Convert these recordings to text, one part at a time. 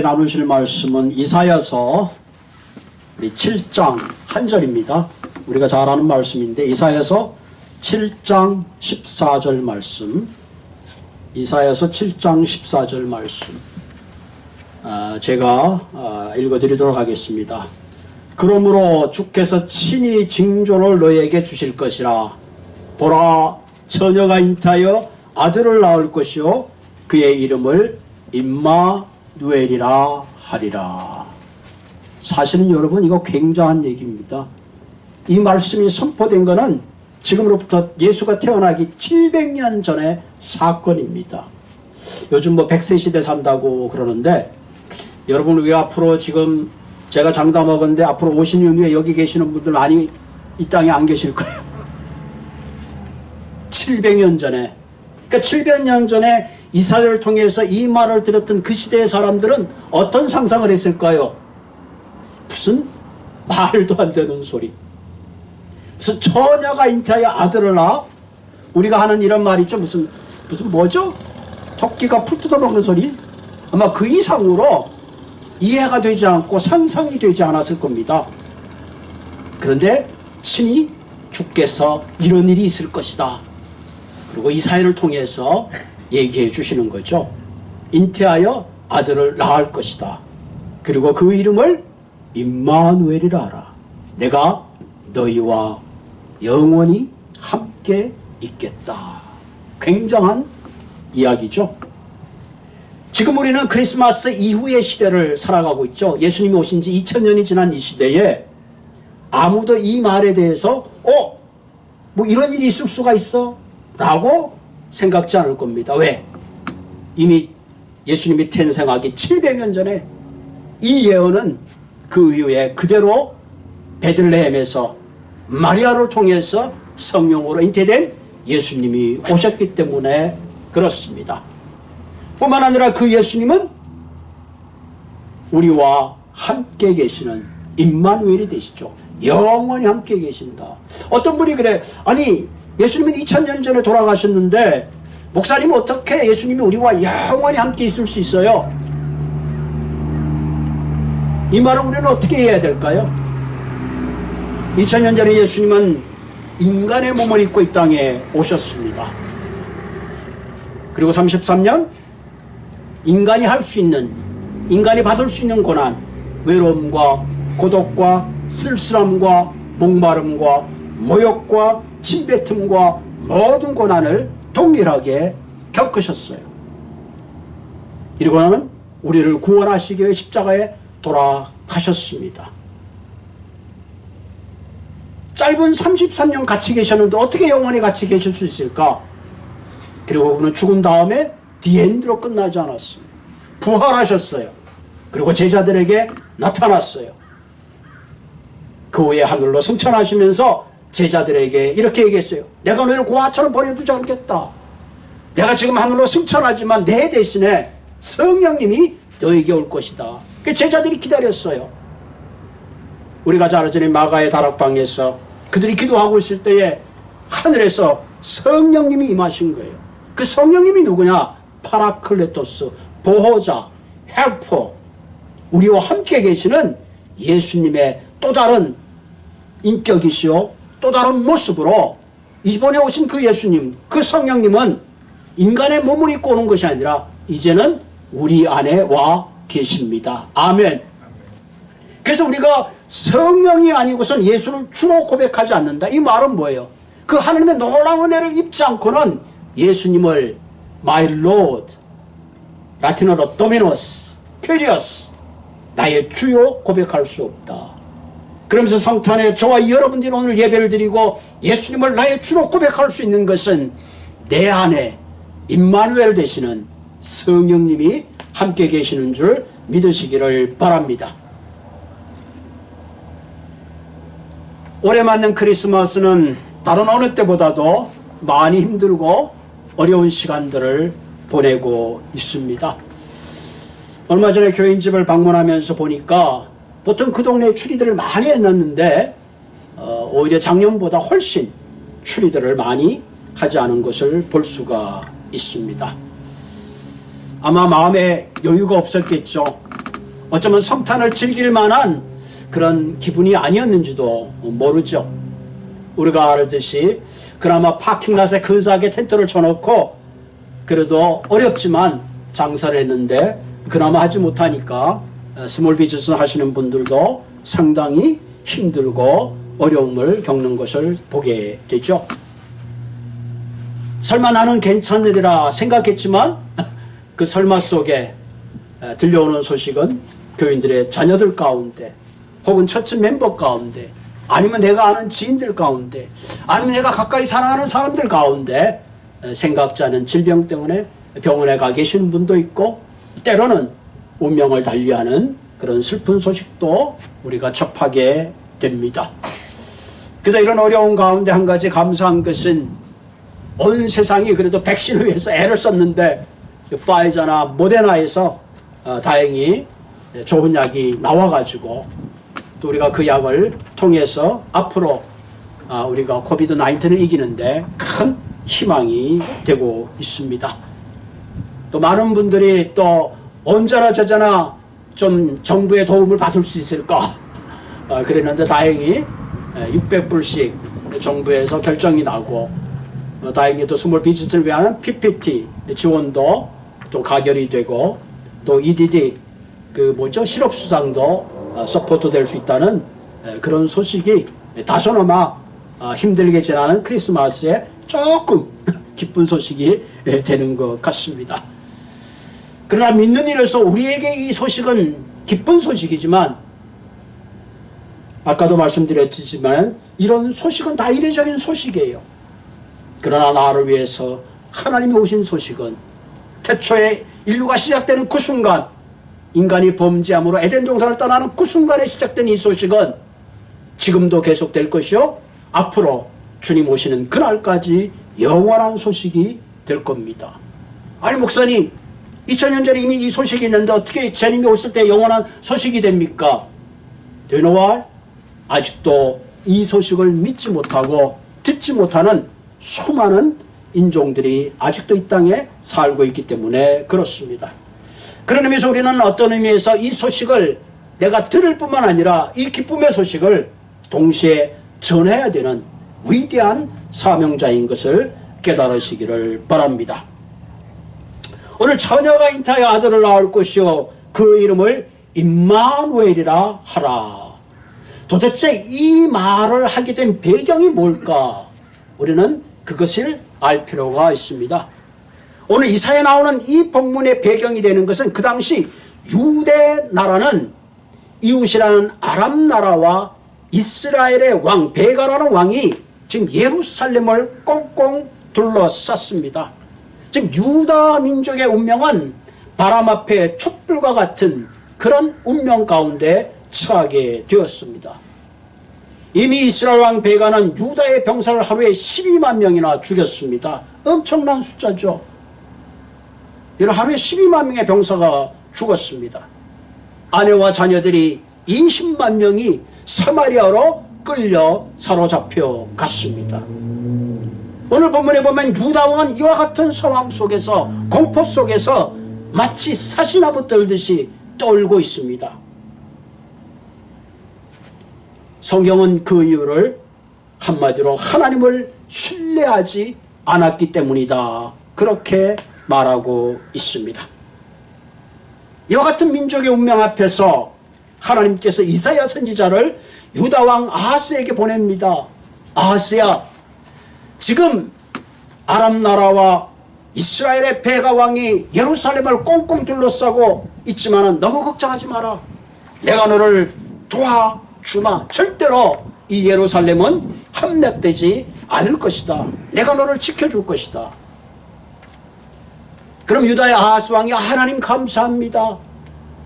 나누실 말씀은 이사야서 7장 1절입니다. 우리가 잘 아는 말씀인데 이사야서 7장 14절 말씀, 이사야서 7장 14절 말씀 제가 읽어드리도록 하겠습니다. 그러므로 주께서 친히 징조를 너에게 주실 것이라. 보라, 처녀가 잉태하여 아들을 낳을 것이요 그의 이름을 임마누엘이라 하리라. 사실은 여러분, 이거 굉장한 얘기입니다. 이 말씀이 선포된 것은 지금으로부터 예수가 태어나기 700년 전의 사건입니다. 요즘 100세 시대 산다고 그러는데, 여러분, 우리 앞으로 지금 제가 장담하건대 앞으로 50년 후에 여기 계시는 분들 많이 이 땅에 안 계실 거예요. 700년 전에, 그러니까 700년 전에 이사야를 통해서 이 말을 들었던 그 시대의 사람들은 어떤 상상을 했을까요? 무슨 말도 안 되는 소리, 무슨 처녀가 잉태하여 아들을 낳아? 우리가 하는 이런 말 있죠. 무슨 뭐죠? 토끼가 풀 뜯어먹는 소리? 아마 그 이상으로 이해가 되지 않고 상상이 되지 않았을 겁니다. 그런데 친히 주께서 이런 일이 있을 것이다, 그리고 이사야를 통해서 얘기해 주시는 거죠. 잉태하여 아들을 낳을 것이다. 그리고 그 이름을 임마누엘이라 하라. 내가 너희와 영원히 함께 있겠다. 굉장한 이야기죠. 지금 우리는 크리스마스 이후의 시대를 살아가고 있죠. 예수님이 오신 지 2000년이 지난 이 시대에 아무도 이 말에 대해서 뭐 이런 일이 있을 수가 있어? 라고 생각지 않을 겁니다. 왜? 이미 예수님이 탄생하기 700년 전에 이 예언은 그 이후에 그대로 베들레헴에서 마리아를 통해서 성령으로 잉태된 예수님이 오셨기 때문에 그렇습니다. 뿐만 아니라 그 예수님은 우리와 함께 계시는 임마누엘이 되시죠. 영원히 함께 계신다. 어떤 분이 그래, 아니 예수님은 2000년 전에 돌아가셨는데 목사님 어떻게 예수님이 우리와 영원히 함께 있을 수 있어요? 이 말을 우리는 어떻게 해야 될까요? 2000년 전에 예수님은 인간의 몸을 입고 이 땅에 오셨습니다. 그리고 33년 인간이 할 수 있는, 인간이 받을 수 있는 고난, 외로움과 고독과 쓸쓸함과 목마름과 모욕과 침뱉음과 모든 고난을 동일하게 겪으셨어요. 그리고는 우리를 구원하시기 위해 십자가에 돌아가셨습니다. 짧은 33년 같이 계셨는데 어떻게 영원히 같이 계실 수 있을까? 그리고 그는 죽은 다음에 디엔드로 끝나지 않았습니다. 부활하셨어요. 그리고 제자들에게 나타났어요. 그 후에 하늘로 승천하시면서 제자들에게 이렇게 얘기했어요. 내가 너희를 고아처럼 버려두지 않겠다. 내가 지금 하늘로 승천하지만 내 대신에 성령님이 너에게 올 것이다. 그 제자들이 기다렸어요. 우리가 잘 아는 마가의 다락방에서 그들이 기도하고 있을 때에 하늘에서 성령님이 임하신 거예요. 그 성령님이 누구냐? 파라클레토스, 보호자, 헬퍼, 우리와 함께 계시는 예수님의 또 다른 인격이시오, 또 다른 모습으로 이번에 오신 그 예수님, 그 성령님은 인간의 몸을 입고 오는 것이 아니라 이제는 우리 안에 와 계십니다. 아멘. 그래서 우리가 성령이 아니고선 예수를 주로 고백하지 않는다. 이 말은 뭐예요? 그 하나님의 놀라운 은혜를 입지 않고는 예수님을 My Lord, 라틴어로 Dominus, Kyrios, 나의 주요 고백할 수 없다. 그러면서 성탄에 저와 여러분들이 오늘 예배를 드리고 예수님을 나의 주로 고백할 수 있는 것은 내 안에 임마누엘 되시는 성령님이 함께 계시는 줄 믿으시기를 바랍니다. 올해 맞는 크리스마스는 다른 어느 때보다도 많이 힘들고 어려운 시간들을 보내고 있습니다. 얼마 전에 교인집을 방문하면서 보니까 보통 그 동네에 추리들을 많이 해놨는데 오히려 작년보다 훨씬 추리들을 많이 하지 않은 것을 볼 수가 있습니다. 아마 마음에 여유가 없었겠죠. 어쩌면 성탄을 즐길 만한 그런 기분이 아니었는지도 모르죠. 우리가 알듯이 그나마 파킹랏에 근사하게 텐트를 쳐놓고 그래도 어렵지만 장사를 했는데 그나마 하지 못하니까 스몰 비즈니스 하시는 분들도 상당히 힘들고 어려움을 겪는 것을 보게 되죠. 설마 나는 괜찮으리라 생각했지만 그 설마 속에 들려오는 소식은 교인들의 자녀들 가운데 혹은 처치 멤버 가운데 아니면 내가 아는 지인들 가운데 아니면 내가 가까이 사랑하는 사람들 가운데 생각지 않은 질병 때문에 병원에 가 계시는 분도 있고 때로는 운명을 달리하는 그런 슬픈 소식도 우리가 접하게 됩니다. 그래도 이런 어려운 가운데 한 가지 감사한 것은 온 세상이 그래도 백신을 위해서 애를 썼는데 파이자나 모데나에서 다행히 좋은 약이 나와가지고 또 우리가 그 약을 통해서 앞으로 우리가 코비드 19을 이기는데 큰 희망이 되고 있습니다. 또 많은 분들이 또 언제나 저제나 좀 정부의 도움을 받을 수 있을까 그랬는데 다행히 600불씩 정부에서 결정이 나고 다행히 또 스몰 비즈니스를 위한 PPT 지원도 또 가결이 되고 또 EDD 실업수당도 서포트 될 수 있다는 그런 소식이 다소나마 힘들게 지나는 크리스마스에 조금 기쁜 소식이 되는 것 같습니다. 그러나 믿는 이로서 우리에게 이 소식은 기쁜 소식이지만 아까도 말씀드렸지만 이런 소식은 다 이례적인 소식이에요. 그러나 나를 위해서 하나님이 오신 소식은 태초에 인류가 시작되는 그 순간 인간이 범죄함으로 에덴 동산을 떠나는 그 순간에 시작된 이 소식은 지금도 계속될 것이요 앞으로 주님 오시는 그날까지 영원한 소식이 될 겁니다. 아니 목사님 2000년 전에 이미 이 소식이 있는데 어떻게 주님이 오실 때 영원한 소식이 됩니까? Do you know why? 아직도 이 소식을 믿지 못하고 듣지 못하는 수많은 인종들이 아직도 이 땅에 살고 있기 때문에 그렇습니다. 그런 의미에서 우리는 어떤 의미에서 이 소식을 내가 들을 뿐만 아니라 이 기쁨의 소식을 동시에 전해야 되는 위대한 사명자인 것을 깨달으시기를 바랍니다. 오늘 처녀가 잉타하여 아들을 낳을 것이요 그 이름을 임마누엘이라 하라. 도대체 이 말을 하게 된 배경이 뭘까? 우리는 그것을 알 필요가 있습니다. 오늘 이사에 나오는 이 본문의 배경이 되는 것은 그 당시 유대 나라는 이웃이라는 아람 나라와 이스라엘의 왕 베가라는 왕이 지금 예루살렘을 꽁꽁 둘러쌌습니다. 지금 유다 민족의 운명은 바람 앞에 촛불과 같은 그런 운명 가운데 처하게 되었습니다. 이미 이스라엘 왕 베가는 유다의 병사를 하루에 12만 명이나 죽였습니다. 엄청난 숫자죠. 이런 하루에 12만 명의 병사가 죽었습니다. 아내와 자녀들이 20만 명이 사마리아로 끌려 사로잡혀 갔습니다. 오늘 본문에 보면 유다 왕은 이와 같은 상황 속에서 공포 속에서 마치 사시나무 떨듯이 떨고 있습니다. 성경은 그 이유를 한마디로 하나님을 신뢰하지 않았기 때문이다 그렇게 말하고 있습니다. 이와 같은 민족의 운명 앞에서 하나님께서 이사야 선지자를 유다 왕 아하스에게 보냅니다. 아하스야, 지금 아람 나라와 이스라엘의 베가 왕이 예루살렘을 꽁꽁 둘러싸고 있지만 너무 걱정하지 마라. 내가 너를 도와주마. 절대로 이 예루살렘은 함락되지 않을 것이다. 내가 너를 지켜줄 것이다. 그럼 유다의 아하스 왕이 하나님 감사합니다.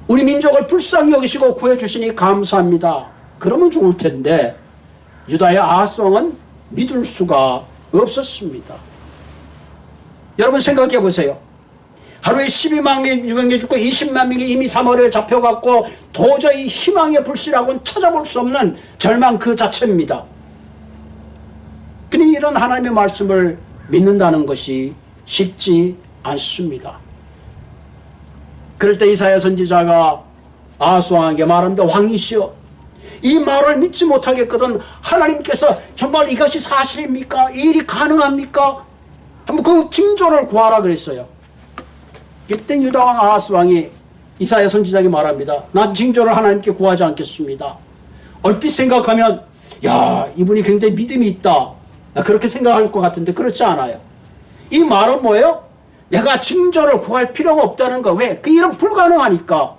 우리 민족을 불쌍히 여기시고 구해주시니 감사합니다. 그러면 좋을 텐데 유다의 아하스 왕은 믿을 수가 없었습니다. 여러분 생각해 보세요. 하루에 12만 명이 죽고 20만 명이 이미 사마리아에 잡혀갔고 도저히 희망의 불씨라고는 찾아볼 수 없는 절망 그 자체입니다. 그러니 이런 하나님의 말씀을 믿는다는 것이 쉽지 않습니다. 그럴 때 이사야 선지자가 아하스왕에게 말합니다. 왕이시여, 이 말을 믿지 못하겠거든 하나님께서 정말 이것이 사실입니까? 이 일이 가능합니까? 한번 그 징조를 구하라 그랬어요. 그때 유다왕 아하스왕이 이사야 선지자에게 말합니다. 난 징조를 하나님께 구하지 않겠습니다. 얼핏 생각하면 야, 이분이 굉장히 믿음이 있다, 그렇게 생각할 것 같은데 그렇지 않아요. 이 말은 뭐예요? 내가 징조를 구할 필요가 없다는 거. 왜? 그 일은 불가능하니까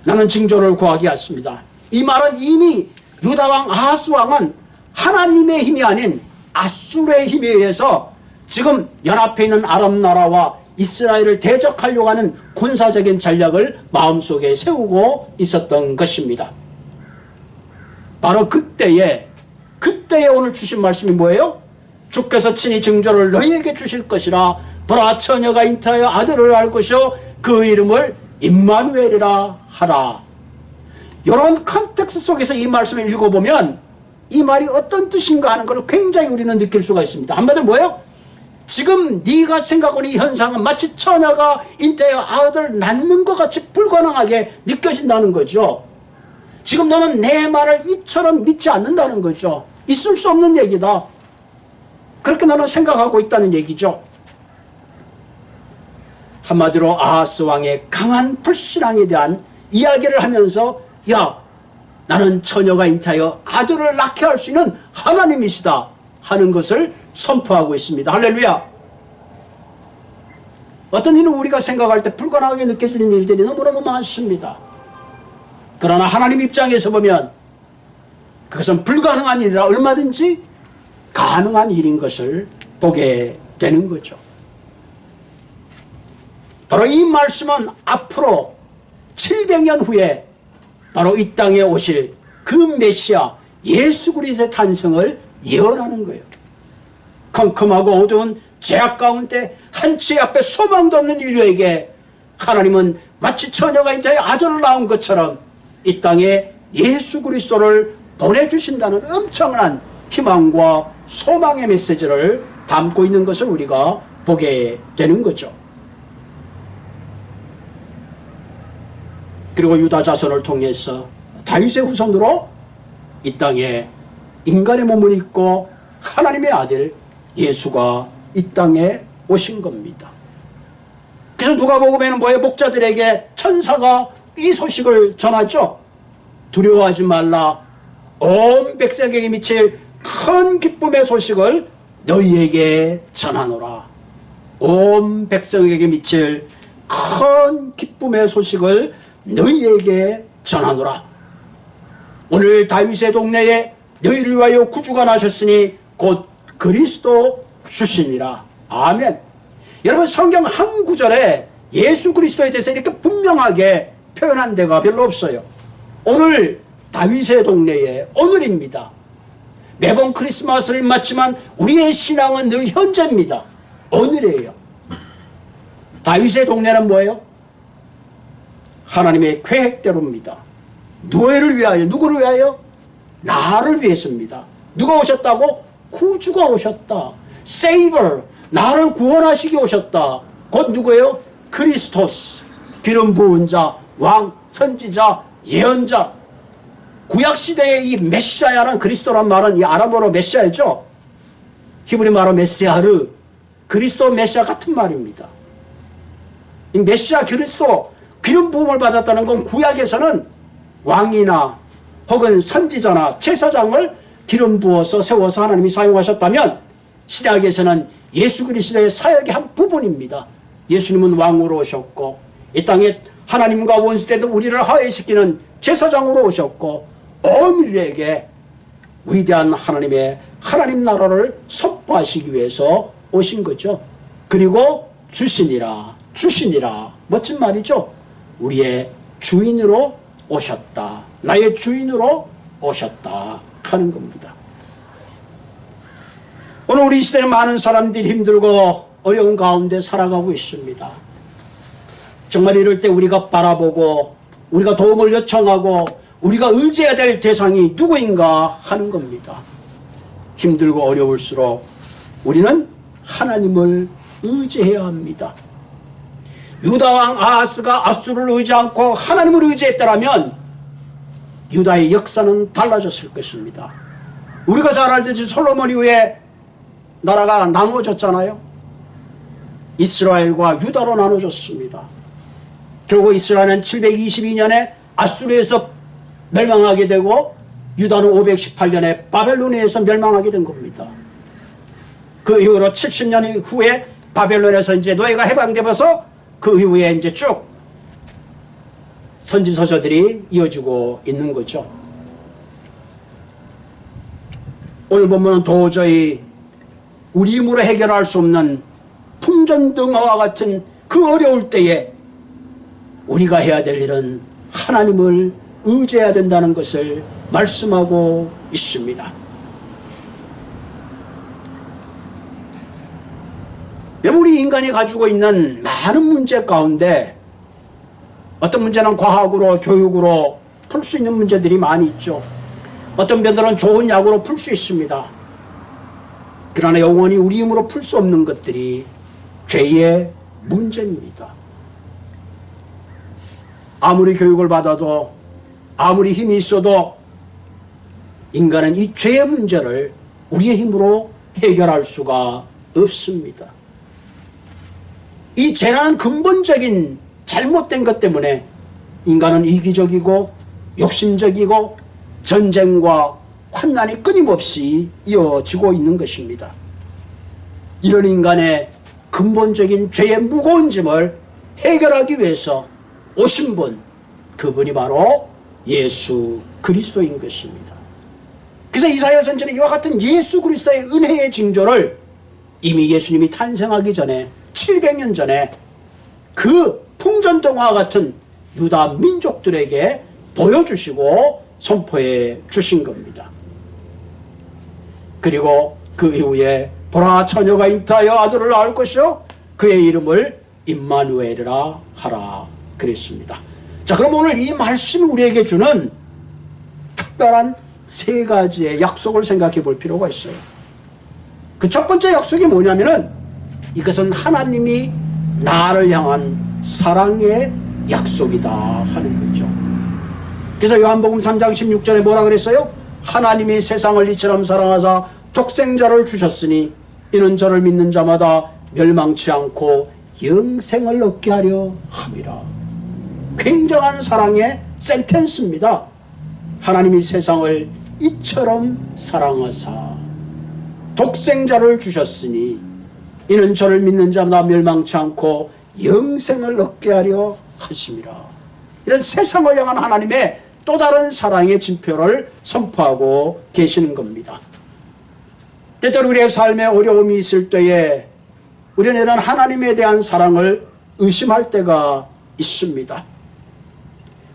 나는 징조를 구하지 않습니다. 이 말은 이미 유다왕 아하스왕은 하나님의 힘이 아닌 아수르의 힘에 의해서 지금 연합해 있는 아람 나라와 이스라엘을 대적하려고 하는 군사적인 전략을 마음속에 세우고 있었던 것입니다. 바로 그때에 오늘 주신 말씀이 뭐예요? 주께서 친히 징조를 너희에게 주실 것이라. 보라, 처녀가 잉태하여 아들을 낳을 것이요 그 이름을 임마누엘이라 하라. 이런 컨텍스트 속에서 이 말씀을 읽어보면 이 말이 어떤 뜻인가 하는 것을 굉장히 우리는 느낄 수가 있습니다. 한마디로 뭐예요? 지금 네가 생각하는 이 현상은 마치 처녀가 잉태하여 아들을 낳는 것 같이 불가능하게 느껴진다는 거죠. 지금 너는 내 말을 이처럼 믿지 않는다는 거죠. 있을 수 없는 얘기다, 그렇게 너는 생각하고 있다는 얘기죠. 한마디로 아하스 왕의 강한 불신앙에 대한 이야기를 하면서 야, 나는 처녀가 잉태하여 아들을 낳게 할 수 있는 하나님이시다 하는 것을 선포하고 있습니다. 할렐루야. 어떤 일은 우리가 생각할 때 불가능하게 느껴지는 일들이 너무너무 많습니다. 그러나 하나님 입장에서 보면 그것은 불가능한 일이라 얼마든지 가능한 일인 것을 보게 되는 거죠. 바로 이 말씀은 앞으로 700년 후에 바로 이 땅에 오실 그 메시아 예수 그리스도의 탄생을 예언하는 거예요. 컴컴하고 어두운 죄악 가운데 한치 앞에 소망도 없는 인류에게 하나님은 마치 처녀가 잉태하여 아들을 낳은 것처럼 이 땅에 예수 그리스도를 보내주신다는 엄청난 희망과 소망의 메시지를 담고 있는 것을 우리가 보게 되는 거죠. 그리고 유다 자손을 통해서 다윗의 후손으로 이 땅에 인간의 몸을 입고 하나님의 아들 예수가 이 땅에 오신 겁니다. 그래서 누가복음에는 뭐예요? 목자들에게 천사가 이 소식을 전하죠. 두려워하지 말라. 온 백성에게 미칠 큰 기쁨의 소식을 너희에게 전하노라. 온 백성에게 미칠 큰 기쁨의 소식을 너희에게 전하노라. 오늘 다윗의 동네에 너희를 위하여 구주가 나셨으니 곧 그리스도 주시니라. 아멘. 여러분, 성경 한 구절에 예수 그리스도에 대해서 이렇게 분명하게 표현한 데가 별로 없어요. 오늘 다윗의 동네에, 오늘입니다. 매번 크리스마스를 맞지만 우리의 신앙은 늘 현재입니다. 오늘이에요. 다윗의 동네는 뭐예요? 하나님의 계획대로입니다. 누구를 위하여? 누구를 위하여? 나를 위해서입니다. 누가 오셨다고? 구주가 오셨다. Savior, 나를 구원하시기 오셨다. 곧 누구예요? 그리스토스, 기름 부은 자, 왕, 선지자, 예언자. 구약시대의 이 메시아라는 그리스도란 말은 이 아람어로 메시아죠. 히브리 말로 메시아르, 그리스도 메시아 같은 말입니다. 이 메시아 그리스도, 기름 부음을 받았다는 건 구약에서는 왕이나 혹은 선지자나 제사장을 기름 부어서 세워서 하나님이 사용하셨다면, 신약에서는 예수 그리스도의 사역의 한 부분입니다. 예수님은 왕으로 오셨고 이 땅에 하나님과 원수되던 우리를 화해시키는 제사장으로 오셨고 온 인류에게 위대한 하나님 나라를 선포하시기 위해서 오신 거죠. 그리고 주시니라, 멋진 말이죠. 우리의 주인으로 오셨다, 나의 주인으로 오셨다 하는 겁니다. 오늘 우리 시대는 많은 사람들이 힘들고 어려운 가운데 살아가고 있습니다. 정말 이럴 때 우리가 바라보고 우리가 도움을 요청하고 우리가 의지해야 될 대상이 누구인가 하는 겁니다. 힘들고 어려울수록 우리는 하나님을 의지해야 합니다. 유다 왕 아하스가 앗수르를 의지 않고 하나님을 의지했더라면 유다의 역사는 달라졌을 것입니다. 우리가 잘 알듯이 솔로몬 이후에 나라가 나누어졌잖아요. 이스라엘과 유다로 나눠졌습니다. 결국 이스라엘은 722년에 앗수르에서 멸망하게 되고 유다는 518년에 바벨론에서 멸망하게 된 겁니다. 그 이후로 70년 후에 바벨론에서 이제 노예가 해방되어서 그 이후에 이제 쭉 선지서조들이 이어지고 있는 거죠. 오늘 본문은 도저히 우리 힘으로 해결할 수 없는 풍전등화와 같은 그 어려울 때에 우리가 해야 될 일은 하나님을 의지해야 된다는 것을 말씀하고 있습니다. 우리 인간이 가지고 있는 많은 문제 가운데 어떤 문제는 과학으로 교육으로 풀 수 있는 문제들이 많이 있죠. 어떤 분들은 좋은 약으로 풀 수 있습니다. 그러나 영원히 우리 힘으로 풀 수 없는 것들이 죄의 문제입니다. 아무리 교육을 받아도 아무리 힘이 있어도 인간은 이 죄의 문제를 우리의 힘으로 해결할 수가 없습니다. 이 죄라는 근본적인 잘못된 것 때문에 인간은 이기적이고 욕심적이고 전쟁과 환난이 끊임없이 이어지고 있는 것입니다. 이런 인간의 근본적인 죄의 무거운 짐을 해결하기 위해서 오신 분, 그분이 바로 예수 그리스도인 것입니다. 그래서 이사야 선지는 이와 같은 예수 그리스도의 은혜의 징조를 이미 예수님이 탄생하기 전에 700년 전에 그 풍전등화와 같은 유다 민족들에게 보여주시고 선포해 주신 겁니다. 그리고 그 이후에 보라 처녀가 잉태하여 아들을 낳을 것이요 그의 이름을 임마누엘이라 하라 그랬습니다. 자, 그럼 오늘 이 말씀이 우리에게 주는 특별한 세 가지의 약속을 생각해 볼 필요가 있어요. 그 첫 번째 약속이 뭐냐면은 이것은 하나님이 나를 향한 사랑의 약속이다 하는 거죠. 그래서 요한복음 3장 16절에 뭐라 그랬어요? 하나님이 세상을 이처럼 사랑하사 독생자를 주셨으니 이는 저를 믿는 자마다 멸망치 않고 영생을 얻게 하려 함이라. 굉장한 사랑의 센텐스입니다. 하나님이 세상을 이처럼 사랑하사 독생자를 주셨으니 이는 저를 믿는 자마다 멸망치 않고 영생을 얻게 하려 하심이라. 이런 세상을 향한 하나님의 또 다른 사랑의 징표를 선포하고 계시는 겁니다. 때때로 우리의 삶에 어려움이 있을 때에 우리는 이런 하나님에 대한 사랑을 의심할 때가 있습니다.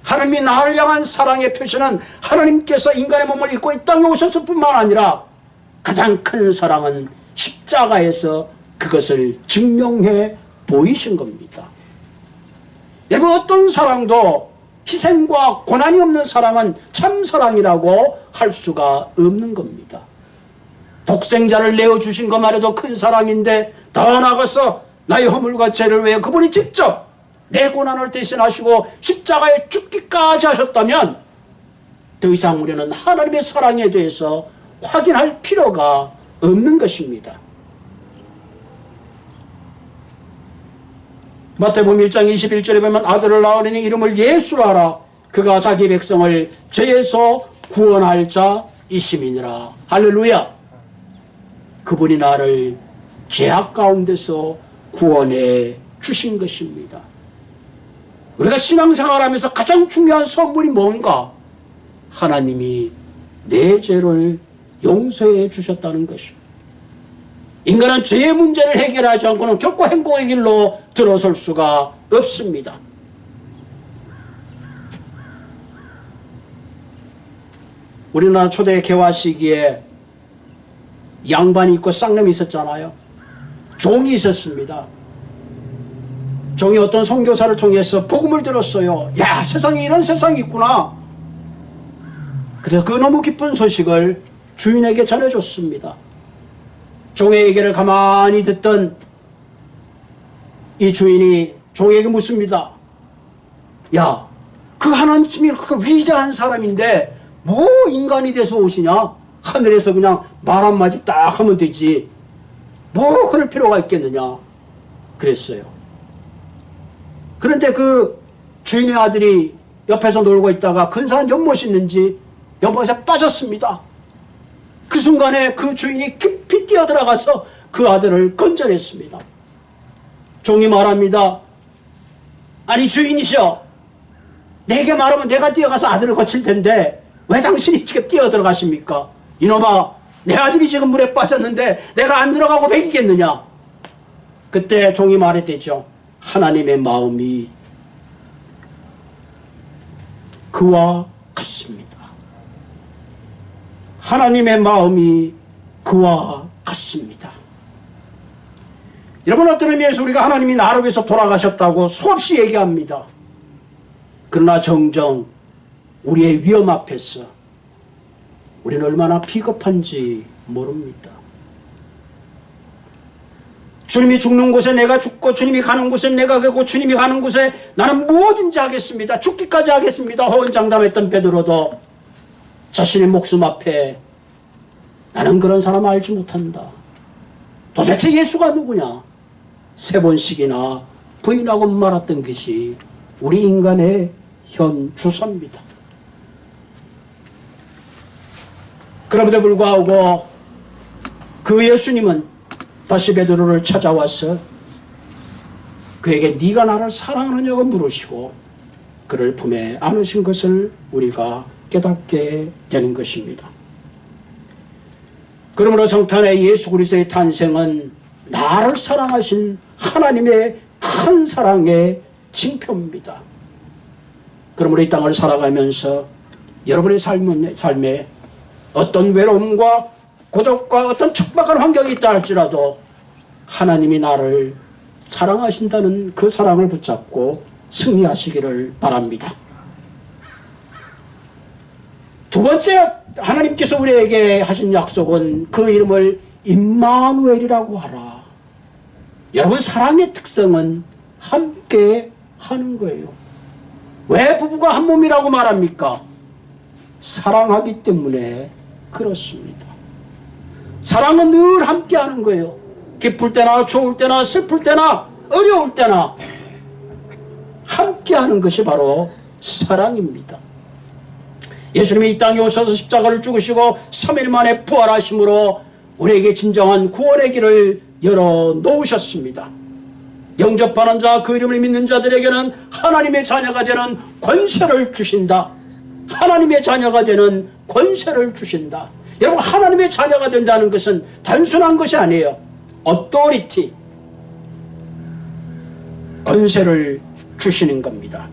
하나님이 나를 향한 사랑의 표시는 하나님께서 인간의 몸을 입고 이 땅에 오셨을 뿐만 아니라 가장 큰 사랑은 십자가에서 그것을 증명해 보이신 겁니다. 여러분, 어떤 사랑도 희생과 고난이 없는 사랑은 참 사랑이라고 할 수가 없는 겁니다. 독생자를 내어주신 것만 해도 큰 사랑인데 더 나아가서 나의 허물과 죄를 위해 그분이 직접 내 고난을 대신하시고 십자가에 죽기까지 하셨다면 더 이상 우리는 하나님의 사랑에 대해서 확인할 필요가 없는 것입니다. 마태복음 1장 21절에 보면 아들을 낳으니 이름을 예수라 하라. 그가 자기 백성을 죄에서 구원할 자이심이니라. 할렐루야. 그분이 나를 죄악 가운데서 구원해 주신 것입니다. 우리가 신앙생활하면서 가장 중요한 선물이 뭔가? 하나님이 내 죄를 용서해 주셨다는 것입니다. 인간은 죄의 문제를 해결하지 않고는 결코 행복의 길로 들어설 수가 없습니다. 우리나라 초대 개화 시기에 양반이 있고 쌍놈이 있었잖아요. 종이 있었습니다. 종이 어떤 선교사를 통해서 복음을 들었어요. 야, 세상에 이런 세상이 있구나. 그래서 그 너무 기쁜 소식을 주인에게 전해줬습니다. 종의 얘기를 가만히 듣던 이 주인이 종에게 묻습니다. 야, 그 하나님이 그렇게 위대한 사람인데 뭐 인간이 돼서 오시냐? 하늘에서 그냥 말 한마디 딱 하면 되지. 뭐 그럴 필요가 있겠느냐? 그랬어요. 그런데 그 주인의 아들이 옆에서 놀고 있다가 근사한 연못이 있는지 연못에 빠졌습니다. 그 순간에 그 주인이 깊이 뛰어들어가서 그 아들을 건져냈습니다. 종이 말합니다. 아니 주인이시여, 내게 말하면 내가 뛰어가서 아들을 거칠 텐데 왜 당신이 지금 뛰어들어가십니까? 이놈아, 내 아들이 지금 물에 빠졌는데 내가 안 들어가고 먹이겠느냐? 그때 종이 말했대죠. 하나님의 마음이 그와 같습니다. 하나님의 마음이 그와 같습니다. 여러분, 어떤 의미에서 우리가 하나님이 나를 위해서 돌아가셨다고 수없이 얘기합니다. 그러나 정정 우리의 위험 앞에서 우리는 얼마나 비겁한지 모릅니다. 주님이 죽는 곳에 내가 죽고 주님이 가는 곳에 내가 가고 주님이 가는 곳에 나는 무엇인지 하겠습니다. 죽기까지 하겠습니다. 호언장담했던 베드로도 자신의 목숨 앞에 나는 그런 사람 알지 못한다. 도대체 예수가 누구냐? 3번씩이나 부인하고 말았던 것이 우리 인간의 현 주소입니다. 그럼에도 불구하고 그 예수님은 다시 베드로를 찾아와서 그에게 네가 나를 사랑하느냐고 물으시고 그를 품에 안으신 것을 우리가 깨닫게 되는 것입니다. 그러므로 성탄의 예수 그리스도의 탄생은 나를 사랑하신 하나님의 큰 사랑의 징표입니다. 그러므로 이 땅을 살아가면서 여러분의 삶에 어떤 외로움과 고독과 어떤 척박한 환경이 있다 할지라도 하나님이 나를 사랑하신다는 그 사랑을 붙잡고 승리하시기를 바랍니다. 두 번째, 하나님께서 우리에게 하신 약속은 그 이름을 임마누엘이라고 하라. 여러분, 사랑의 특성은 함께 하는 거예요. 왜 부부가 한 몸이라고 말합니까? 사랑하기 때문에 그렇습니다. 사랑은 늘 함께 하는 거예요. 기쁠 때나 좋을 때나 슬플 때나 어려울 때나 함께 하는 것이 바로 사랑입니다. 예수님이 이 땅에 오셔서 십자가를 죽으시고 3일 만에 부활하심으로 우리에게 진정한 구원의 길을 열어놓으셨습니다. 영접하는 자, 그 이름을 믿는 자들에게는 하나님의 자녀가 되는 권세를 주신다. 하나님의 자녀가 되는 권세를 주신다. 여러분, 하나님의 자녀가 된다는 것은 단순한 것이 아니에요. authority, 권세를 주시는 겁니다.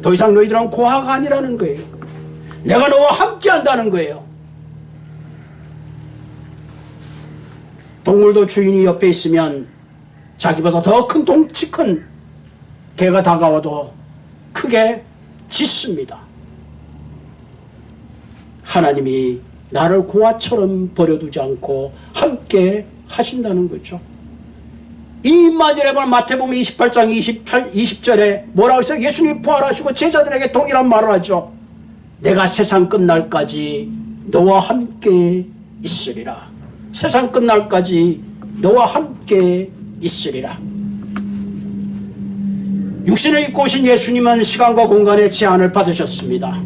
더 이상 너희들은 고아가 아니라는 거예요. 내가 너와 함께 한다는 거예요. 동물도 주인이 옆에 있으면 자기보다 더 큰 덩치 큰 개가 다가와도 크게 짖습니다. 하나님이 나를 고아처럼 버려두지 않고 함께 하신다는 거죠. 이 임마누엘은 마태복음 28장 20절에 뭐라고 했어요? 예수님이 부활하시고 제자들에게 동일한 말을 하죠. 내가 세상 끝날까지 너와 함께 있으리라. 세상 끝날까지 너와 함께 있으리라. 육신을 입고 오신 예수님은 시간과 공간의 제한을 받으셨습니다.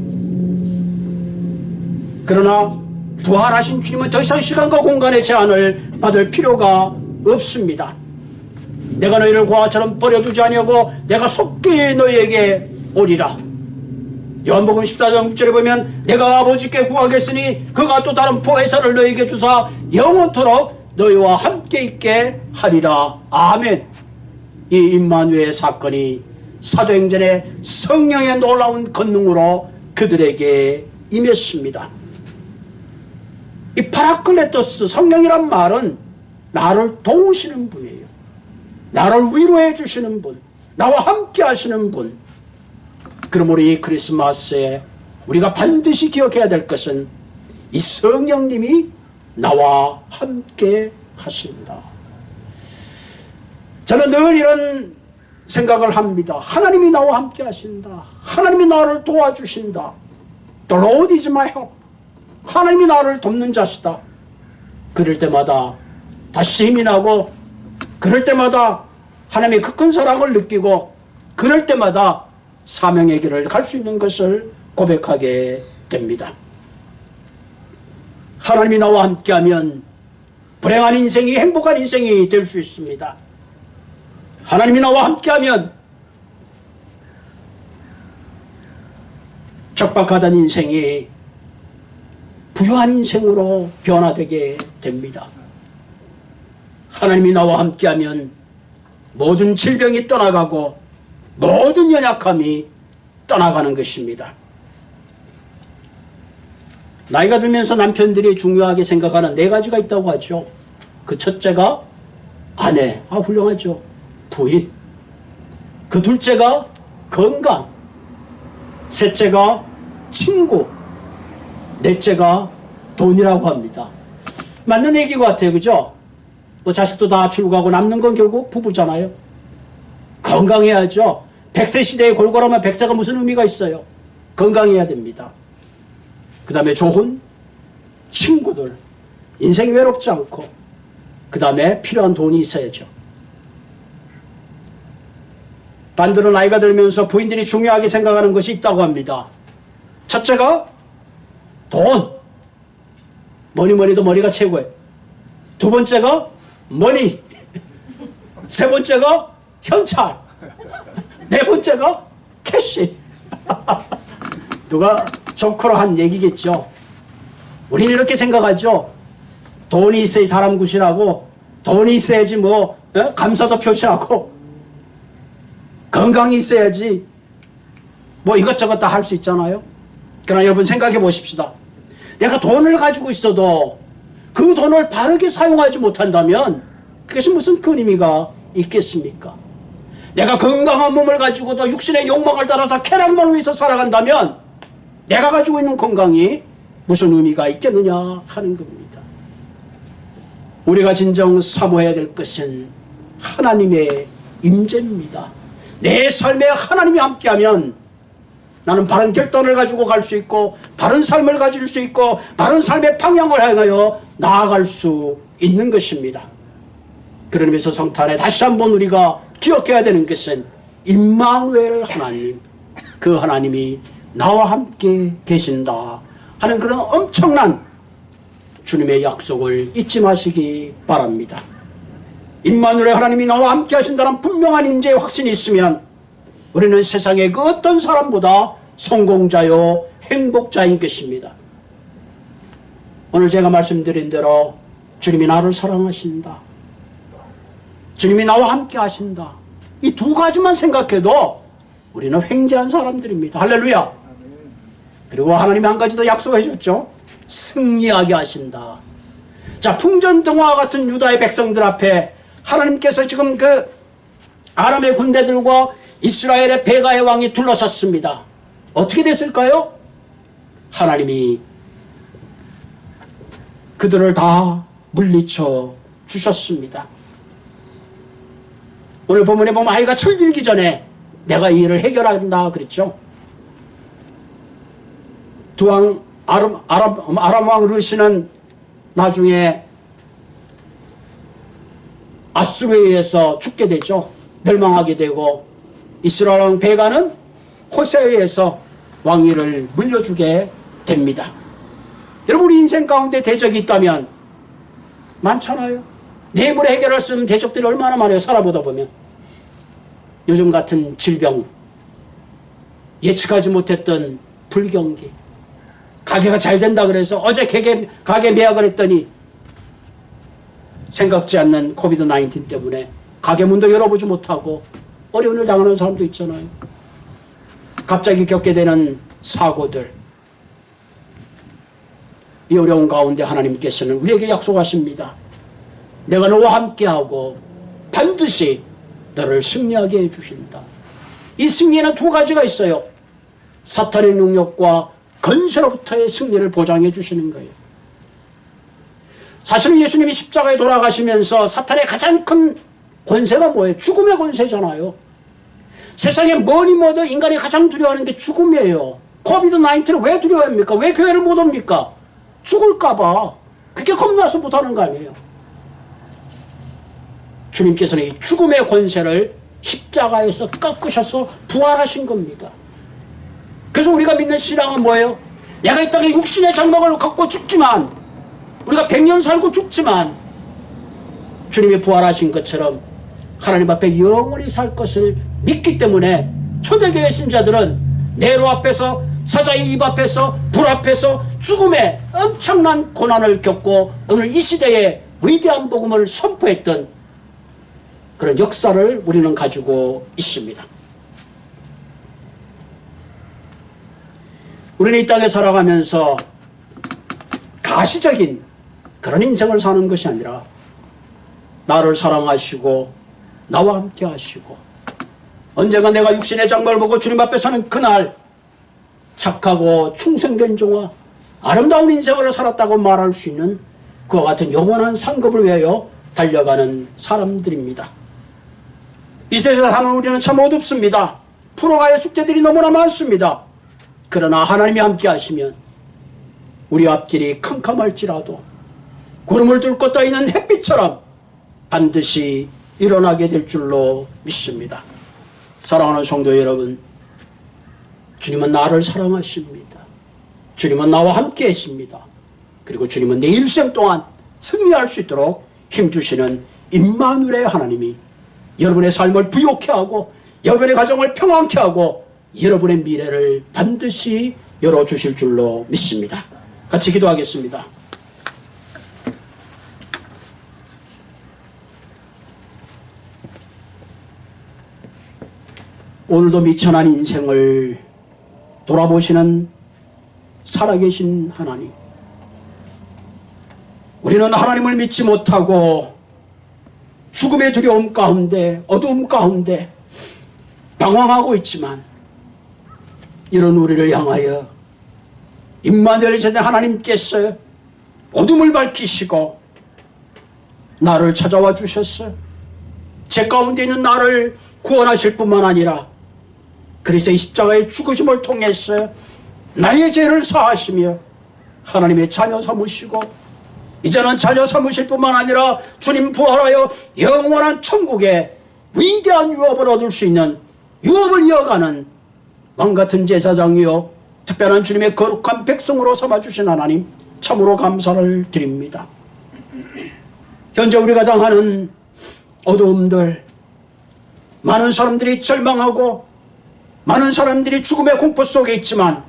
그러나 부활하신 주님은 더 이상 시간과 공간의 제한을 받을 필요가 없습니다. 내가 너희를 고아처럼 버려두지 아니하고 내가 속히 너희에게 오리라. 요한복음 14장 6절에 보면 내가 아버지께 구하겠으니 그가 또 다른 보혜사를 너희에게 주사 영원토록 너희와 함께 있게 하리라. 아멘. 이 임마누엘 사건이 사도행전의 성령의 놀라운 권능으로 그들에게 임했습니다. 이 파라클레토스, 성령이란 말은 나를 도우시는 분이에요. 나를 위로해 주시는 분, 나와 함께 하시는 분. 그러므로 이 크리스마스에 우리가 반드시 기억해야 될 것은 이 성령님이 나와 함께 하신다. 저는 늘 이런 생각을 합니다. 하나님이 나와 함께 하신다. 하나님이 나를 도와주신다. The Lord is my help. 하나님이 나를 돕는 자시다. 그럴 때마다 다시 힘이 나고, 그럴 때마다 하나님의 그 큰 사랑을 느끼고, 그럴 때마다 사명의 길을 갈 수 있는 것을 고백하게 됩니다. 하나님이 나와 함께하면 불행한 인생이 행복한 인생이 될 수 있습니다. 하나님이 나와 함께하면 척박하던 인생이 부유한 인생으로 변화되게 됩니다. 하나님이 나와 함께하면 모든 질병이 떠나가고 모든 연약함이 떠나가는 것입니다. 나이가 들면서 남편들이 중요하게 생각하는 4가지가 있다고 하죠. 그 첫째가 아내, 훌륭하죠. 부인. 그 둘째가 건강. 셋째가 친구. 넷째가 돈이라고 합니다. 맞는 얘기 같아요. 그죠? 뭐 자식도 다 출가하고 남는 건 결국 부부잖아요. 건강해야죠. 100세 시대에 골골하면 100세가 무슨 의미가 있어요? 건강해야 됩니다. 그 다음에 좋은 친구들, 인생이 외롭지 않고, 그 다음에 필요한 돈이 있어야죠. 반대로 나이가 들면서 부인들이 중요하게 생각하는 것이 있다고 합니다. 첫째가 돈. 뭐니뭐니도 머리가 최고예요. 두 번째가 머니. 세 번째가 현찰. 네 번째가 캐시. 누가 조커로 한 얘기겠죠. 우리는 이렇게 생각하죠. 돈이 있어야 사람 구실하고, 돈이 있어야지 감사도 표시하고, 건강이 있어야지 이것저것 다 할 수 있잖아요. 그러나 여러분 생각해 보십시다. 내가 돈을 가지고 있어도 그 돈을 바르게 사용하지 못한다면 그것이 무슨 큰 의미가 있겠습니까? 내가 건강한 몸을 가지고도 육신의 욕망을 따라서 쾌락만을 위해서 살아간다면 내가 가지고 있는 건강이 무슨 의미가 있겠느냐 하는 겁니다. 우리가 진정 사모해야 될 것은 하나님의 임재입니다. 내 삶에 하나님이 함께하면 나는 바른 결단을 가지고 갈 수 있고, 바른 삶을 가질 수 있고, 바른 삶의 방향을 향하여 나아갈 수 있는 것입니다. 그런 의미에서 성탄에 다시 한번 우리가 기억해야 되는 것은 임마누엘 하나님, 그 하나님이 나와 함께 계신다 하는 그런 엄청난 주님의 약속을 잊지 마시기 바랍니다. 임마누엘 하나님이 나와 함께 하신다는 분명한 임재의 확신이 있으면 우리는 세상의 그 어떤 사람보다 성공자요 행복자인 것입니다. 오늘 제가 말씀드린 대로 주님이 나를 사랑하신다, 주님이 나와 함께 하신다, 이 두 가지만 생각해도 우리는 횡재한 사람들입니다. 할렐루야. 그리고 하나님이 한 가지 더 약속해 주셨죠. 승리하게 하신다. 자, 풍전등화와 같은 유다의 백성들 앞에 하나님께서 지금 그 아람의 군대들과 이스라엘의 베가의 왕이 둘러섰습니다. 어떻게 됐을까요? 하나님이 그들을 다 물리쳐 주셨습니다. 오늘 본문에 보면 아이가 철들기 전에 내가 이 일을 해결한다 그랬죠. 아람 왕 르시는 나중에 아수르에 의해서 죽게 되죠. 멸망하게 되고, 이스라엘 왕 베가는 호세에 의해서 왕위를 물려주게 됩니다. 여러분, 우리 인생 가운데 대적이 있다면 많잖아요. 내물에 해결할 수 있는 대적들이 얼마나 많아요. 살아보다 보면. 요즘 같은 질병, 예측하지 못했던 불경기, 가게가 잘 된다 그래서 어제 가게 매각을 했더니 생각지 않는 코비드 19 때문에 가게 문도 열어보지 못하고 어려운 일 당하는 사람도 있잖아요. 갑자기 겪게 되는 사고들, 이 어려운 가운데 하나님께서는 우리에게 약속하십니다. 내가 너와 함께하고 반드시 너를 승리하게 해주신다. 이 승리에는 두 가지가 있어요. 사탄의 능력과 건세로부터의 승리를 보장해 주시는 거예요. 사실은 예수님이 십자가에 돌아가시면서 사탄의 가장 큰 권세가 뭐예요? 죽음의 권세잖아요. 세상에 뭐니 뭐도 인간이 가장 두려워하는 게 죽음이에요. 코비드-19를 왜 두려워합니까? 왜 교회를 못 옵니까? 죽을까봐. 그게 겁나서 못하는 거 아니에요. 주님께서는 이 죽음의 권세를 십자가에서 꺾으셔서 부활하신 겁니다. 그래서 우리가 믿는 신앙은 뭐예요? 내가 이 땅에 육신의 장막을 갖고 죽지만, 우리가 100년 살고 죽지만 주님이 부활하신 것처럼 하나님 앞에 영원히 살 것을 믿기 때문에 초대교회 신자들은 네로 앞에서, 사자의 입 앞에서, 불 앞에서 죽음의 엄청난 고난을 겪고 오늘 이 시대에 위대한 복음을 선포했던 그런 역사를 우리는 가지고 있습니다. 우리는 이 땅에 살아가면서 가시적인 그런 인생을 사는 것이 아니라 나를 사랑하시고 나와 함께 하시고 언젠가 내가 육신의 장막을 보고 주님 앞에 서는 그날 착하고 충성된 종아 아름다운 인생을 살았다고 말할 수 있는 그와 같은 영원한 상급을 위하여 달려가는 사람들입니다. 이 세상에 사는 우리는 참 어둡습니다. 풀어가야 숙제들이 너무나 많습니다. 그러나 하나님이 함께 하시면 우리 앞길이 캄캄할지라도 구름을 뚫고 떠있는 햇빛처럼 반드시 일어나게 될 줄로 믿습니다. 사랑하는 성도 여러분, 주님은 나를 사랑하십니다. 주님은 나와 함께 하십니다. 그리고 주님은 내 일생 동안 승리할 수 있도록 힘주시는 임마누엘의 하나님이 여러분의 삶을 부욕케 하고 여러분의 가정을 평안케 하고 여러분의 미래를 반드시 열어주실 줄로 믿습니다. 같이 기도하겠습니다. 오늘도 미천한 인생을 돌아보시는 살아계신 하나님, 우리는 하나님을 믿지 못하고 죽음의 두려움 가운데, 어두움 가운데 방황하고 있지만 이런 우리를 향하여 임마누엘 전에 하나님께서 어둠을 밝히시고 나를 찾아와 주셨어요. 제 가운데 있는 나를 구원하실 뿐만 아니라 그리스도의 십자가의 죽으심을 통해서 나의 죄를 사하시며 하나님의 자녀 삼으시고 이제는 자녀 삼으실 뿐만 아니라 주님 부활하여 영원한 천국에 위대한 유업을 얻을 수 있는 유업을 이어가는 왕같은 제사장이요 특별한 주님의 거룩한 백성으로 삼아주신 하나님 참으로 감사를 드립니다. 현재 우리가 당하는 어두움들, 많은 사람들이 절망하고 많은 사람들이 죽음의 공포 속에 있지만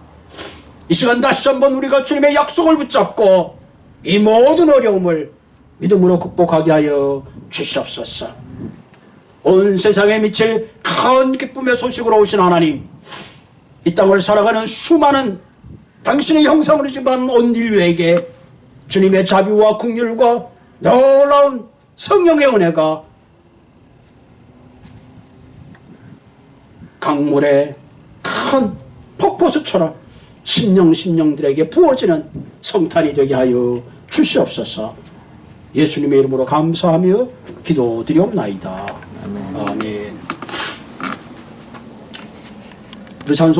이 시간 다시 한번 우리가 주님의 약속을 붙잡고 이 모든 어려움을 믿음으로 극복하게 하여 주시옵소서. 온 세상에 미칠 큰 기쁨의 소식으로 오신 하나님, 이 땅을 살아가는 수많은 당신의 형상으로 지은 온 인류에게 주님의 자비와 긍휼과 놀라운 성령의 은혜가 강물의 큰 폭포수처럼 심령들에게 부어지는 성탄이 되게 하여 주시옵소서. 예수님의 이름으로 감사하며 기도드리옵나이다. 아멘. 우리 찬송